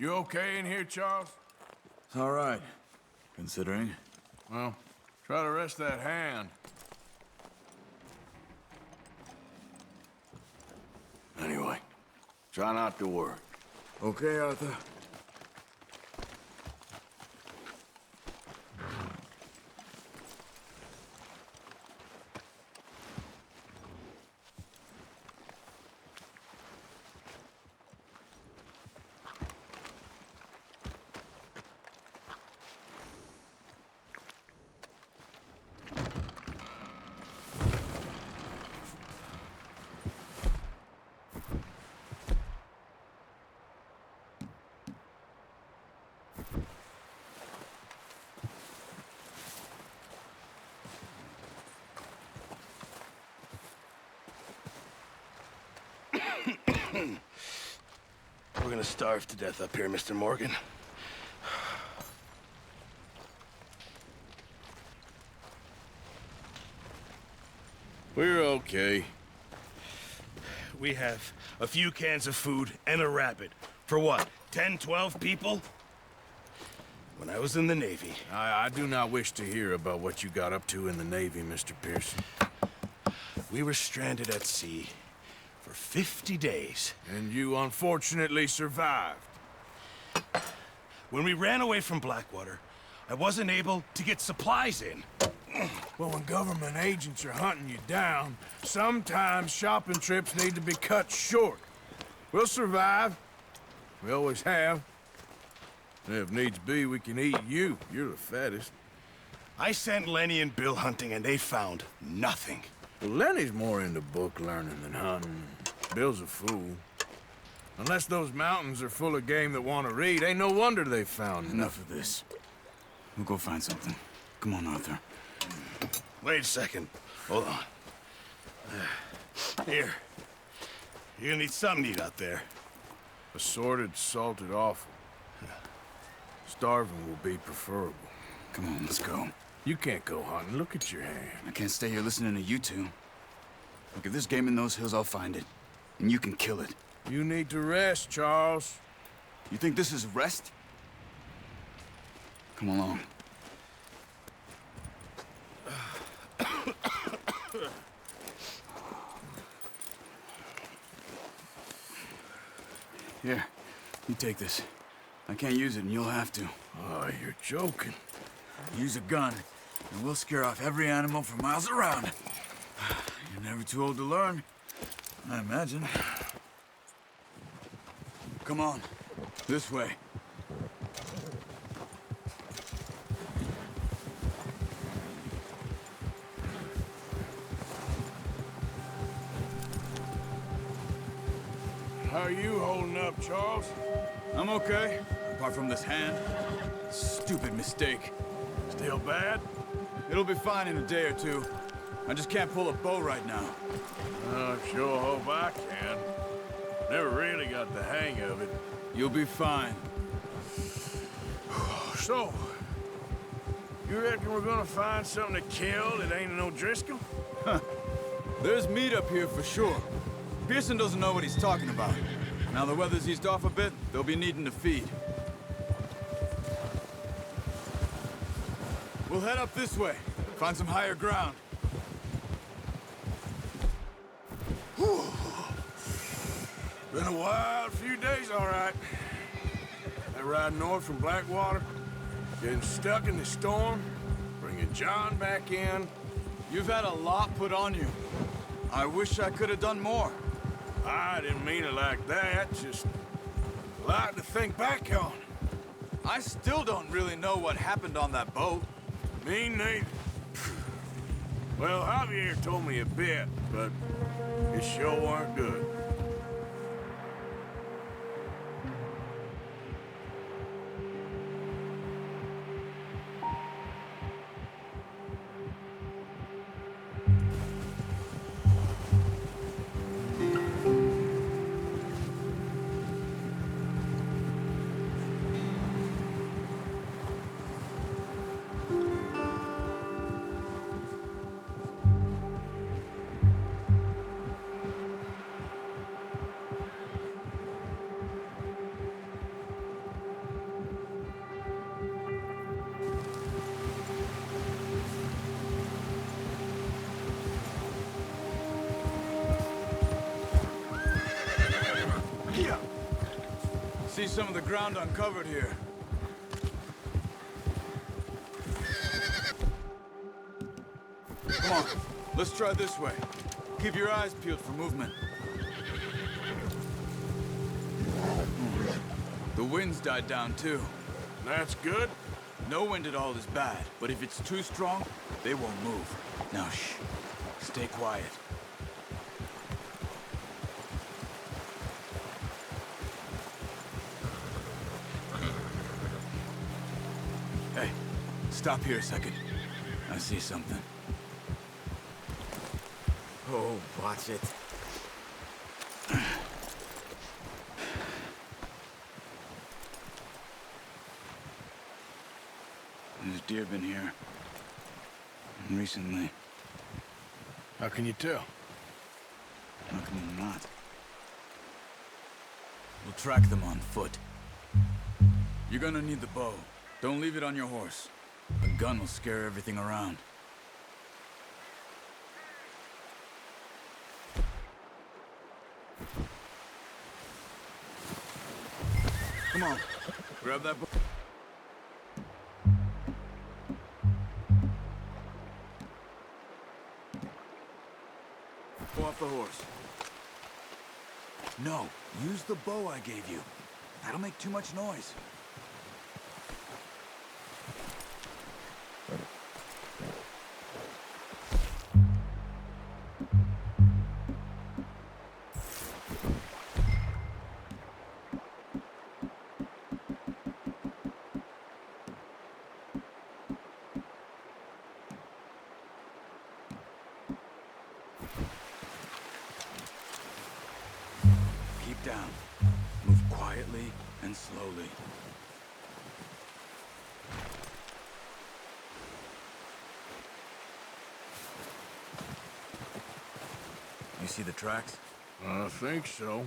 You okay in here, Charles? It's all right, considering. Well, try to rest that hand. Anyway, try not to worry. Okay, Arthur. We're gonna starve to death up here, Mr. Morgan. We're okay. We have a few cans of food and a rabbit. For what, 10, 12 people? When I was in the Navy... I do not wish to hear about what you got up to in the Navy, Mr. Pearson. We were stranded at sea for 50 days. And you unfortunately survived. When we ran away from Blackwater, I wasn't able to get supplies in. Well, when government agents are hunting you down, sometimes shopping trips need to be cut short. We'll survive. We always have. And if needs be, we can eat you. You're the fattest. I sent Lenny and Bill hunting, and they found nothing. Well, Lenny's more into book learning than hunting. Bill's a fool. Unless those mountains are full of game that want to read, ain't no wonder they found Enough of this. We'll go find something. Come on, Arthur. Wait a second. Hold on. Here. You're gonna need something to eat out there. Assorted, salted offal. Starving will be preferable. Come on, let's go. You can't go hunting. Look at your hand. I can't stay here listening to you two. Look, if there's game in those hills, I'll find it. And you can kill it. You need to rest, Charles. You think this is rest? Come along. Here, you take this. I can't use it, and you'll have to. Oh, you're joking. Use a gun, and we'll scare off every animal for miles around. You're never too old to learn, I imagine. Come on, this way. How are you holding up, Charles? I'm okay, apart from this hand. Stupid mistake. Still bad? It'll be fine in a day or two. I just can't pull a bow right now. I sure hope I can. Never really got the hang of it. You'll be fine. So, you reckon we're gonna find something to kill that ain't no Driscoll? There's meat up here for sure. Pearson doesn't know what he's talking about. Now the weather's eased off a bit, they'll be needing to feed. We'll head up this way, find some higher ground. Whew. Been a wild few days, all right. That ride north from Blackwater, getting stuck in the storm, bringing John back in. You've had a lot put on you. I wish I could have done more. I didn't mean it like that, just a lot to think back on. I still don't really know what happened on that boat. Me neither. Well, Javier told me a bit, but it sure weren't good. some of the ground uncovered here. Come on, let's try this way. Keep your eyes peeled for movement. The wind's died down too. That's good. No wind at all is bad, but if it's too strong, they won't move. Now shh, stay quiet. Hey, stop here a second. I see something. Oh, watch it. There's deer been here. Recently. How can you tell? How come I'm not? We'll track them on foot. You're gonna need the bow. Don't leave it on your horse. A gun will scare everything around. Come on, grab that bow. Go off the horse. No, use the bow I gave you. That'll make too much noise. Keep down. Move quietly and slowly. You see the tracks? I think so.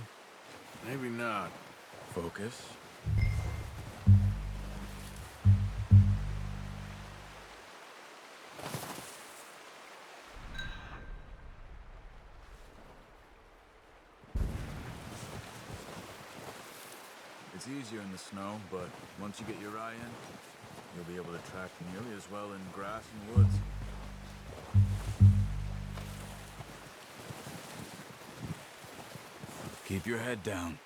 Maybe not. Focus. It's easier in the snow, but once you get your eye in, you'll be able to track nearly as well in grass and woods. Keep your head down.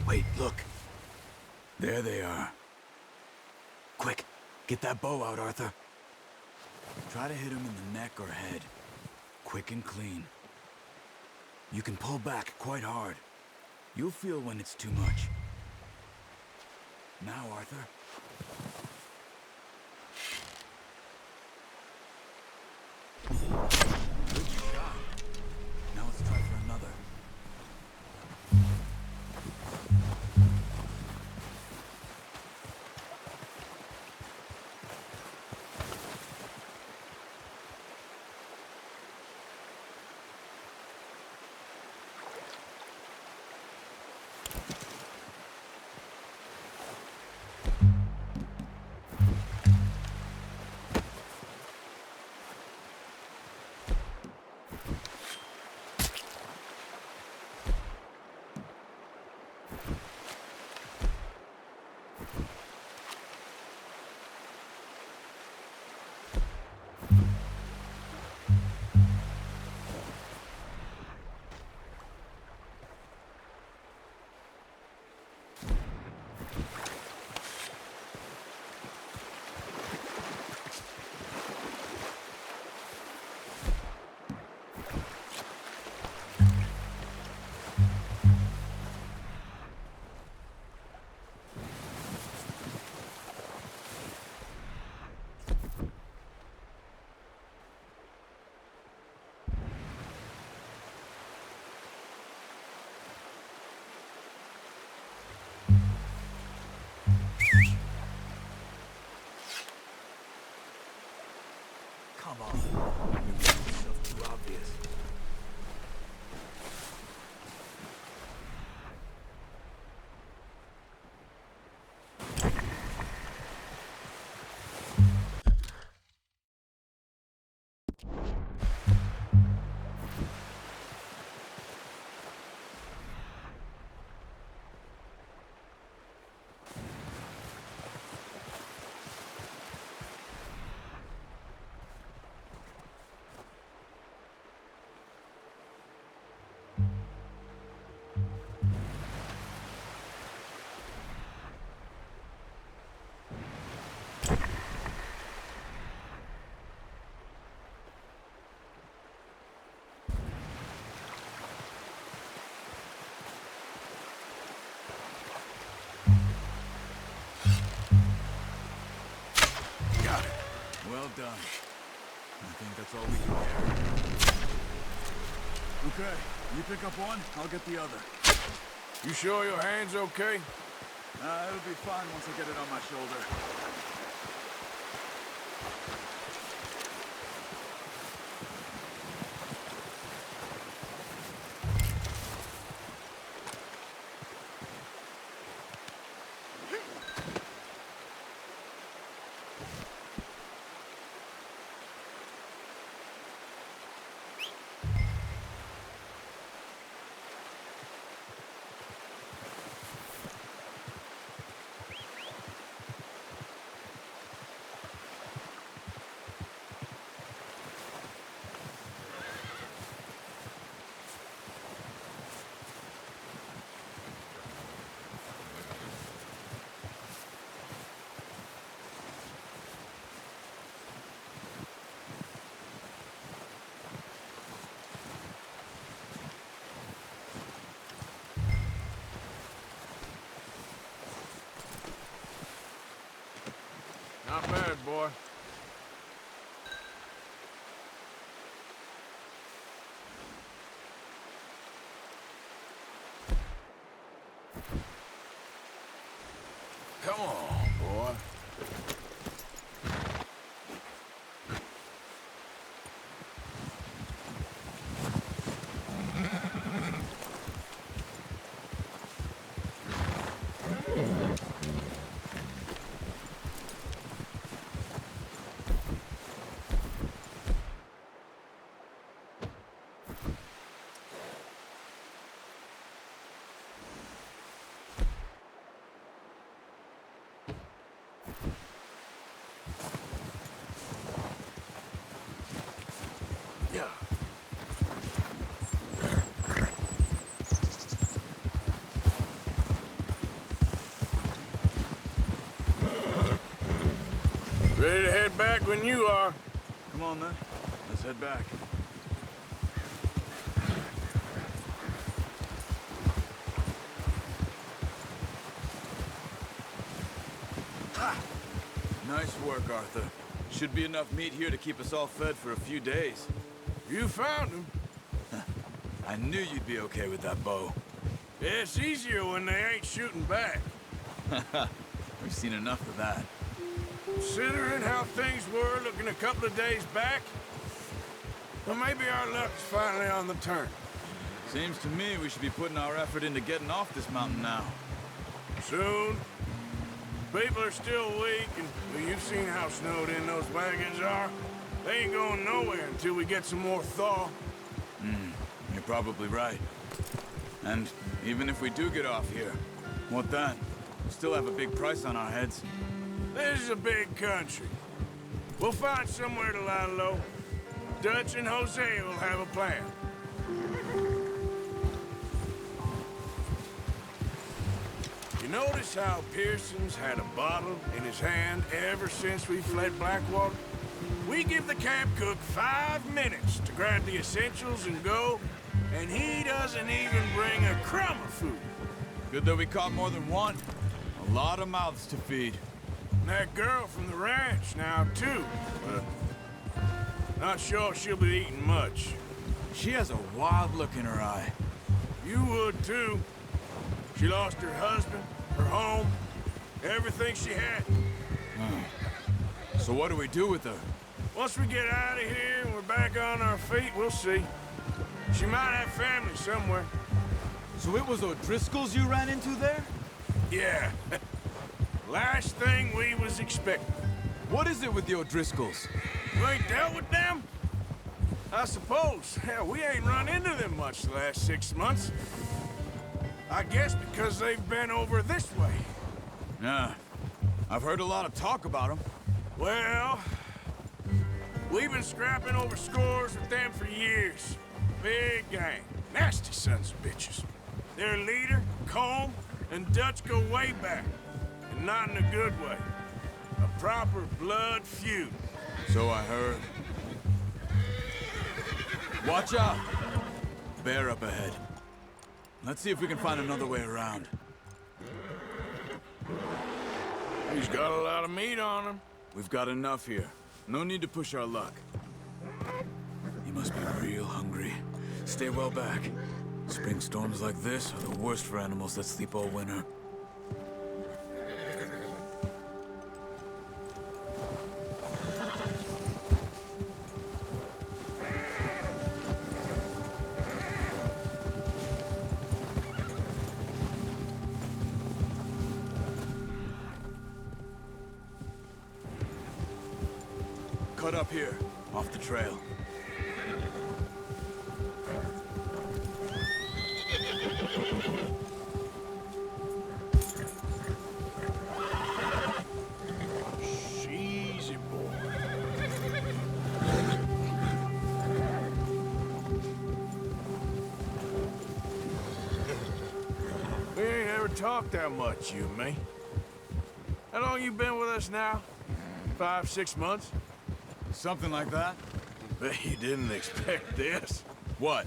Wait, look. There they are. Quick, get that bow out, Arthur. Try to hit him in the neck or head. Quick and clean. You can pull back quite hard. You'll feel when it's too much. Now, Arthur. Good shot. Now let's try for another. Come on. You're making yourself too obvious. Well done. I think that's all we can carry. Okay, you pick up one, I'll get the other. You sure your hand's okay? It'll be fine once I get it on my shoulder. Not bad, boy. Come on, boy. Yeah. Ready to head back when you are. Come on, then. Let's head back. Ha! Nice work, Arthur. Should be enough meat here to keep us all fed for a few days. You found him. I knew you'd be okay with that bow. Yeah, it's easier when they ain't shooting back. We've seen enough of that. Considering how things were looking a couple of days back, well, maybe our luck's finally on the turn. Seems to me we should be putting our effort into getting off this mountain now. Soon. People are still weak, and well, you've seen how snowed in those wagons are. They ain't going nowhere until we get some more thaw. You're probably right. And even if we do get off here, what then? We'll still have a big price on our heads. This is a big country. We'll find somewhere to lie low. Dutch and Jose will have a plan. You notice how Pearson's had a bottle in his hand ever since we fled Blackwater? We give the camp cook 5 minutes to grab the essentials and go, and he doesn't even bring a crumb of food. Good that we caught more than one. A lot of mouths to feed. And that girl from the ranch now, too. But not sure she'll be eating much. She has a wild look in her eye. You would, too. She lost her husband, her home, everything she had. So what do we do with her? Once we get out of here and we're back on our feet, we'll see. She might have family somewhere. So it was O'Driscolls you ran into there? Yeah. Last thing we was expecting. What is it with the O'Driscolls? You ain't dealt with them? I suppose. Hell, we ain't run into them much the last 6 months. I guess because they've been over this way. Yeah. I've heard a lot of talk about them. Well, we've been scrapping over scores with them for years. Big gang. Nasty sons of bitches. Their leader, Colm, and Dutch go way back. And not in a good way. A proper blood feud. So I heard. Watch out! Bear up ahead. Let's see if we can find another way around. He's got a lot of meat on him. We've got enough here. No need to push our luck. He must be real hungry. Stay well back. Spring storms like this are the worst for animals that sleep all winter. Cut up here, off the trail. Easy boy. We ain't ever talked that much, you and me. How long you been with us now? 5, 6 months? Something like that? Bet you didn't expect this. What?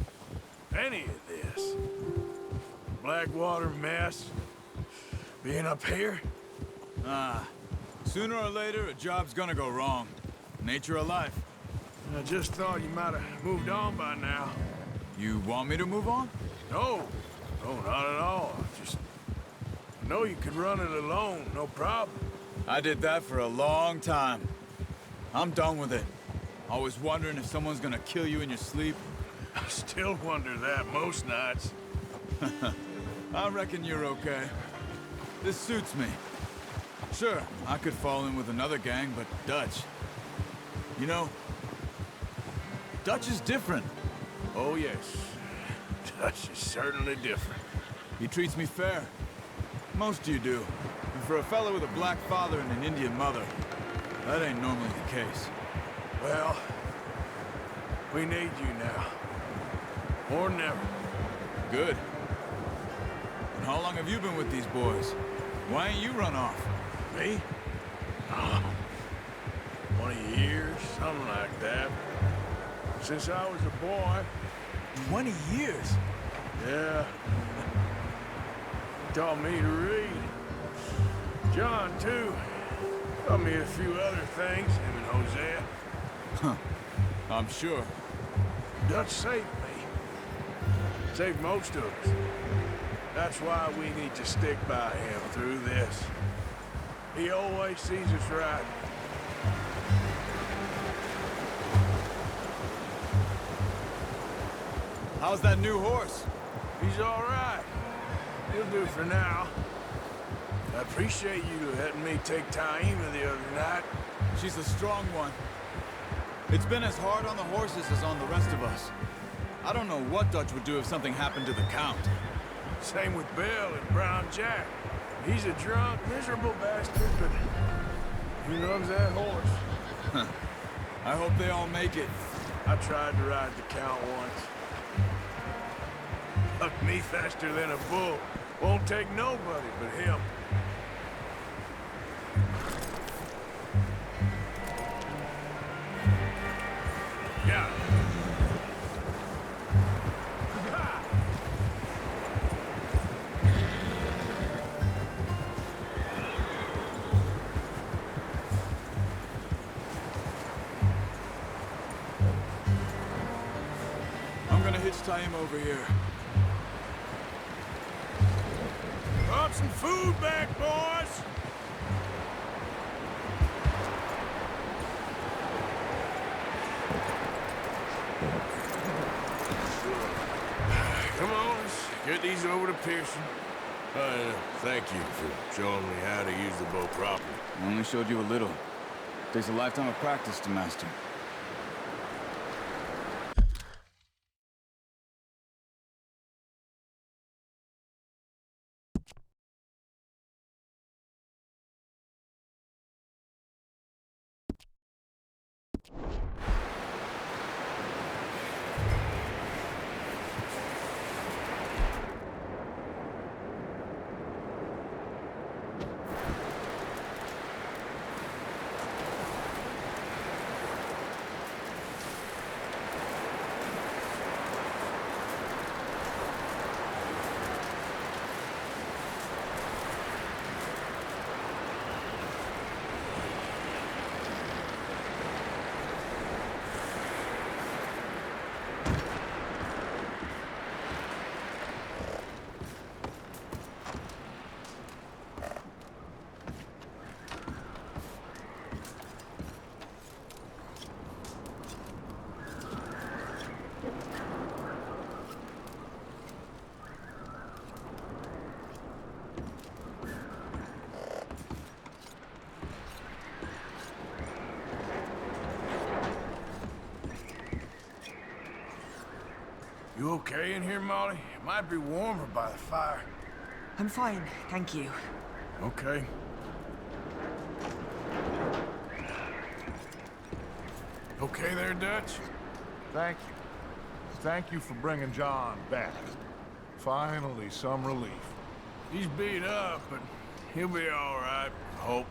Any of this. Blackwater mess. Being up here. Sooner or later, a job's gonna go wrong. Nature of life. I just thought you might have moved on by now. You want me to move on? No. No, not at all. I know you could run it alone, no problem. I did that for a long time. I'm done with it. Always wondering if someone's gonna kill you in your sleep. I still wonder that most nights. I reckon you're okay. This suits me. Sure, I could fall in with another gang, but Dutch... You know, Dutch is different. Oh, yes. Dutch is certainly different. He treats me fair. Most of you do. And for a fellow with a black father and an Indian mother, that ain't normally the case. Well, we need you now. More than ever. Good. And how long have you been with these boys? Why ain't you run off? Me? Oh, 20 years, something like that. Since I was a boy. 20 years? Yeah. Taught me to read. John, too. Taught me a few other things, him and Hosea. I'm sure. Dutch saved me. Saved most of us. That's why we need to stick by him through this. He always sees us right. How's that new horse? He's all right. He'll do for now. I appreciate you letting me take Taima the other night. She's a strong one. It's been as hard on the horses as on the rest of us. I don't know what Dutch would do if something happened to the Count. Same with Bill and Brown Jack. He's a drunk, miserable bastard, but he loves that horse. I hope they all make it. I tried to ride the Count once. Hucked me faster than a bull. Won't take nobody but him. Yeah. I'm gonna hitch Taima over here. Brought some food back, boys! Get these over to Pearson. Thank you for showing me how to use the bow properly. I only showed you a little. Takes a lifetime of practice to master. You okay in here, Molly? It might be warmer by the fire. I'm fine, thank you. Okay. Okay there, Dutch? Thank you. Thank you for bringing John back. Finally, some relief. He's beat up, but he'll be all right, I hope.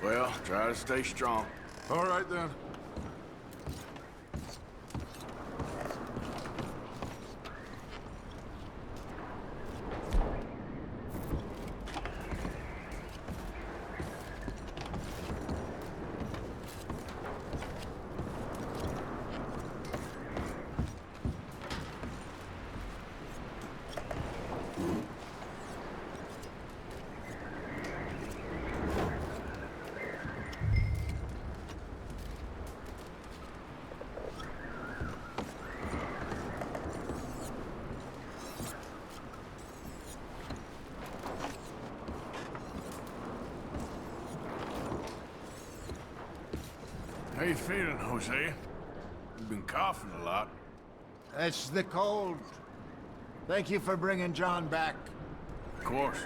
Well, try to stay strong. All right, then. How you feeling, Hosea? You've been coughing a lot. That's the cold. Thank you for bringing John back. Of course.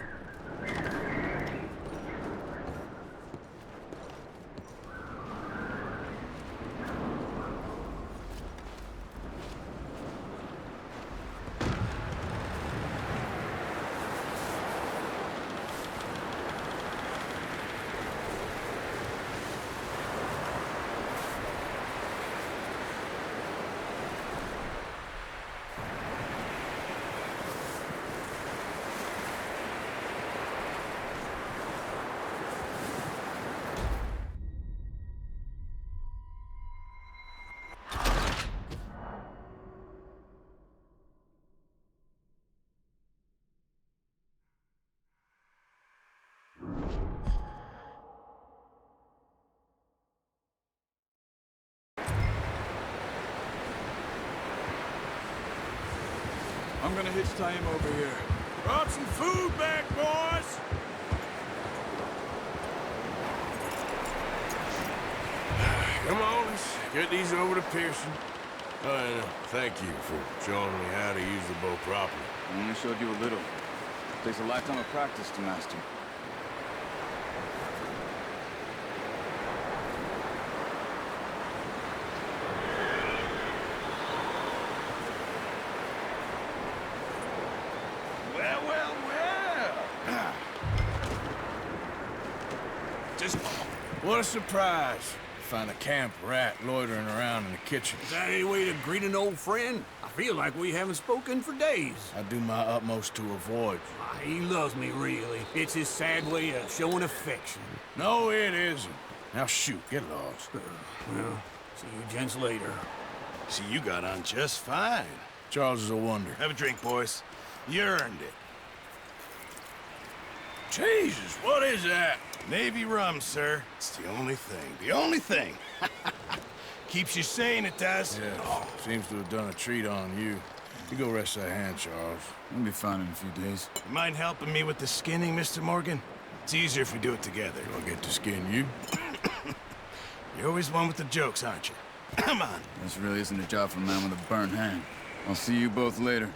I'm gonna hitch tie him over here. Brought some food back, boys! Come on, let's get these over to Pearson. Thank you for showing me how to use the bow properly. I only showed you a little. Takes a lifetime of practice to master. Well. Just... What a surprise. Find a camp rat loitering around in the kitchen. Is that any way to greet an old friend? I feel like we haven't spoken for days. I do my utmost to avoid you. He loves me, really. It's his sad way of showing affection. No, it isn't. Now shoot, get lost. Well, see you gents later. See, you got on just fine. Charles is a wonder. Have a drink, boys. You earned it. Jesus, what is that? Navy rum, sir. It's the only thing. The only thing. Keeps you sane, it does. Yeah, seems to have done a treat on you. You go rest that hand, Charles. We'll be fine in a few days. You mind helping me with the skinning, Mr. Morgan? It's easier if we do it together. Do I get to skin you? You're always one with the jokes, aren't you? Come on. This really isn't a job for a man with a burnt hand. I'll see you both later.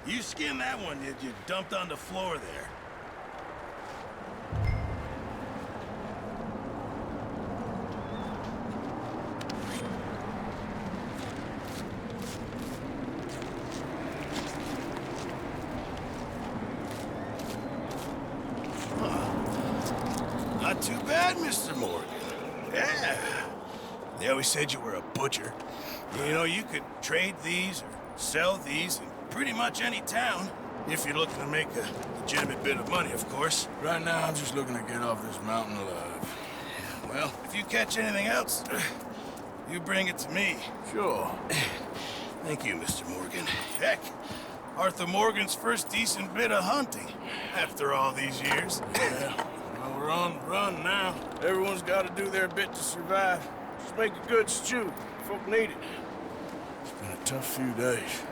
You skinned that one you dumped on the floor there. Not too bad, Mr. Morgan. Yeah. They always said you were a butcher. You know, you could trade these or sell these in pretty much any town. If you're looking to make a legitimate bit of money, of course. Right now, I'm just looking to get off this mountain alive. Well, if you catch anything else, you bring it to me. Sure. Thank you, Mr. Morgan. Heck, Arthur Morgan's first decent bit of hunting after all these years. Yeah. Well, we're on the run now. Everyone's got to do their bit to survive. Just make a good stew. Folk need it. It's been a tough few days.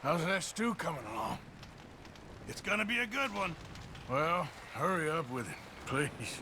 How's that stew coming along? It's gonna be a good one. Well, hurry up with it, please.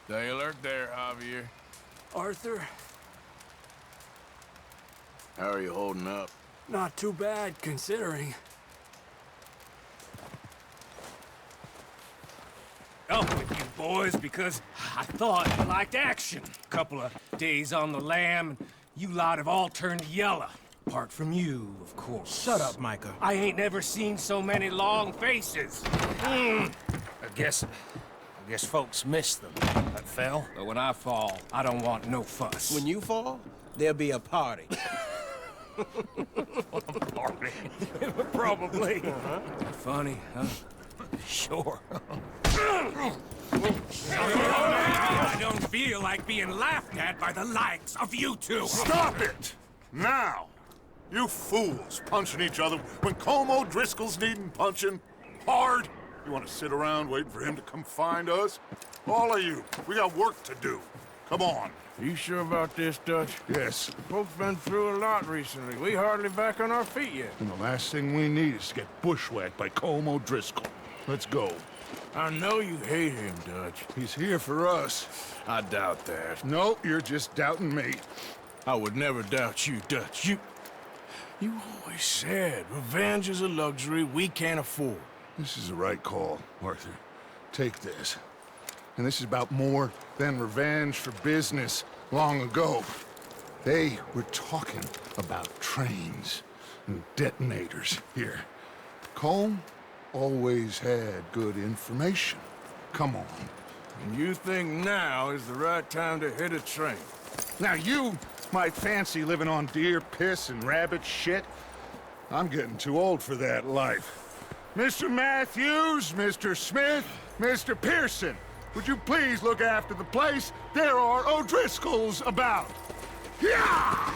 Stay alert there, Javier. Arthur, How are you holding up? Not too bad, considering. Up with you boys because I thought you liked action. Couple of days on the lam, and you lot have all turned yellow. Apart from you, of course. Shut up, Micah. I ain't never seen so many long faces. I guess folks miss them. That fell. But when I fall, I don't want no fuss. When you fall, there'll be a party. Party. Probably. Funny, huh? Sure. I don't feel like being laughed at by the likes of you two. Stop it! Now! You fools punching each other when Colm O'Driscoll's needing punching hard. You want to sit around waiting for him to come find us? All of you, we got work to do. Come on. You sure about this, Dutch? Yes. Folks been through a lot recently. We hardly back on our feet yet. And the last thing we need is to get bushwhacked by Colm O'Driscoll. Let's go. I know you hate him, Dutch. He's here for us. I doubt that. No, you're just doubting me. I would never doubt you, Dutch. You always said revenge is a luxury we can't afford. This is the right call, Arthur. Take this. And this is about more than revenge for business long ago. They were talking about trains and detonators here. Colm always had good information. Come on. And you think now is the right time to hit a train? Now you might fancy living on deer piss and rabbit shit. I'm getting too old for that life. Mr. Matthews, Mr. Smith, Mr. Pearson, would you please look after the place? There are O'Driscolls about. Yeah!